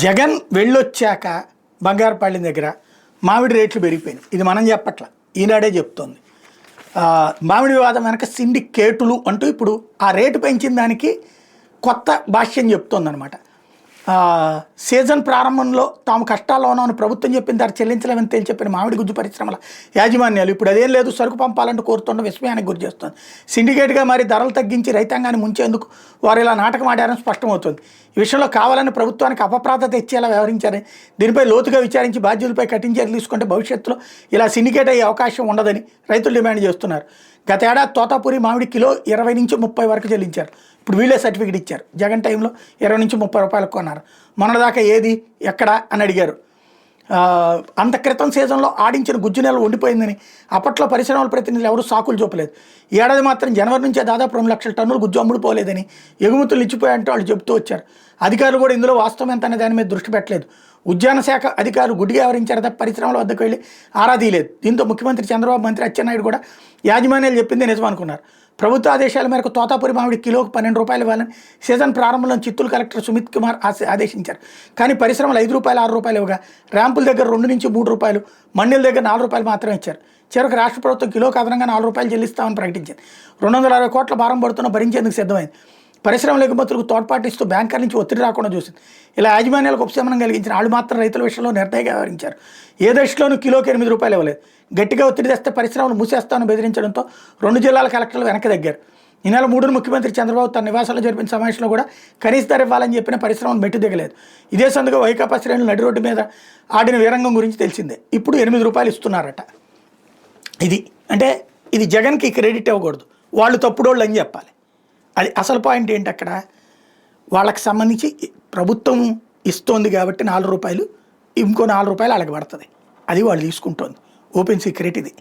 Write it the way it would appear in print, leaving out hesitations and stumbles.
జగన్ వెళ్ళొచ్చాక బంగారుపాళ్యం దగ్గర మామిడి రేట్లు పెరిగిపోయినాయి. ఇది మనం చెప్పట్ల, ఈనాడే చెప్తోంది. మామిడి వివాదం వెనక సిండికేటులు అంటూ ఇప్పుడు ఆ రేటు పెంచిన దానికి కొత్త భాష్యం చెప్తోందనమాట. సీజన్ ప్రారంభంలో తాము కష్టాల్లో ఉన్నామని ప్రభుత్వం చెప్పిన తర్వాత చెల్లించలేమని తేల్చి చెప్పిన మామిడి గుజ్జు పరిశ్రమల యాజమాన్యాలు ఇప్పుడు అదేం లేదు, సరుకు పంపాలంటూ కోరుతున్న విస్మయానికి గురి చేస్తుంది. సిండికేట్గా మరి ధరలు తగ్గించి రైతాంగాన్ని ముంచేందుకు వారు ఇలా నాటకం ఆడారని స్పష్టమవుతుంది. ఈ విషయంలో కావాలని ప్రభుత్వానికి అపప్రాధ తెచ్చేలా వ్యవహరించారని, దీనిపై లోతుగా విచారించి బాధ్యులపై కఠిన చర్యలు తీసుకుంటే భవిష్యత్తులో ఇలా సిండికేట్ అయ్యే అవకాశం ఉండదని రైతులు డిమాండ్ చేస్తున్నారు. గత ఏడాది తోతాపూరి మామిడి కిలో 20 నుంచి 30 వరకు చెల్లించారు. ఇప్పుడు వీళ్ళే సర్టిఫికేట్ ఇచ్చారు. జగన్ టైంలో 20 నుంచి 30 రూపాయలకు కొన్నారు. మొన్నదాకా ఏది ఎక్కడ అని అడిగారు. అంత క్రితం సీజన్లో ఆడించిన గుజ్జు నెల ఉండిపోయిందని అప్పట్లో పరిశ్రమల ప్రతినిధులు ఎవరు సాకులు చూపలేదు. ఈ ఏడాది మాత్రం జనవరి నుంచే దాదాపు 2 లక్షల టన్నులు గుజ్జు అమ్ముడుపోలేదని, ఎగుమతులు ఇచ్చిపోయాయంటూ వాళ్ళు చెబుతూ వచ్చారు. అధికారులు కూడా ఇందులో వాస్తవం ఎంత అనే దాని మీద దృష్టి పెట్టలేదు. ఉద్యాన శాఖ అధికారులు గుడ్డిగా వ్యవహరించారు తప్ప పరిశ్రమల వద్దకు వెళ్ళి ఆరా తీయలేదు. దీంతో ముఖ్యమంత్రి చంద్రబాబు, మంత్రి అచ్చెన్నాయుడు కూడా యాజమాన్యాలు చెప్పింది నిజమనుకున్నారు. ప్రభుత్వ ఆదేశాల మేరకు తోతాపూరి మామిడి కిలోకు 12 రూపాయలు ఇవ్వాలని సీజన్ ప్రారంభంలో చిత్తూరు కలెక్టర్ సుమిత్ కుమార్ ఆదేశించారు. కానీ పరిశ్రమలు 5 రూపాయలు 6 రూపాయలు ఇవ్వగా ర్యాంపుల దగ్గర 2 నుంచి 3 రూపాయలు, మండీల దగ్గర 4 రూపాయలు మాత్రమే ఇచ్చారు. చివరికి రాష్ట్ర ప్రభుత్వం కిలోకి అదనంగా 4 రూపాయలు చెల్లిస్తామని ప్రకటించింది. 260 కోట్ల భారం పడుతున్న భరించేందుకు సిద్ధమైంది. పరిశ్రమల ఎగుమతులకు తోడ్పాటిస్తూ బ్యాంకర్ నుంచి ఒత్తిడి రాకుండా చూసింది. ఇలా యాజమాన్యాలకు ఉపశమనం కలిగించిన వాళ్ళు మాత్రం రైతుల విషయంలో నిర్దయగా వ్యవహరించారు. ఏ దశలోనూ కిలోకి 8 రూపాయలు ఇవ్వలేదు. గట్టిగా ఒత్తిడి తెస్తే పరిశ్రమలు మూసేస్తామని బెదిరించడంతో 2 జిల్లాల కలెక్టర్లు వెనక్కి దగ్గారు. ఈ నెల 3న ముఖ్యమంత్రి చంద్రబాబు తన నివాసంలో జరిపిన సమావేశంలో కూడా కనీస ధర ఇవ్వాలని చెప్పిన పరిశ్రమను మెట్టు దిగలేదు. ఇదే సందుగా వైకాపా శ్రేణులు నడి రోడ్డు మీద ఆడిన వీరంగం గురించి తెలిసిందే. ఇప్పుడు 8 రూపాయలు ఇస్తున్నారట. ఇది జగన్కి క్రెడిట్ ఇవ్వకూడదు, వాళ్ళు తప్పుడోళ్ళు అని చెప్పాలి. అది అసలు పాయింట్ ఏంటి, అక్కడ వాళ్ళకి సంబంధించి ప్రభుత్వం ఇస్తోంది కాబట్టి 4 రూపాయలు, ఇంకో 4 రూపాయలు వాళ్ళకి పడుతుంది. అది వాళ్ళు తీసుకుంటోంది. ఓపెన్ సీక్రెట్ ఇది.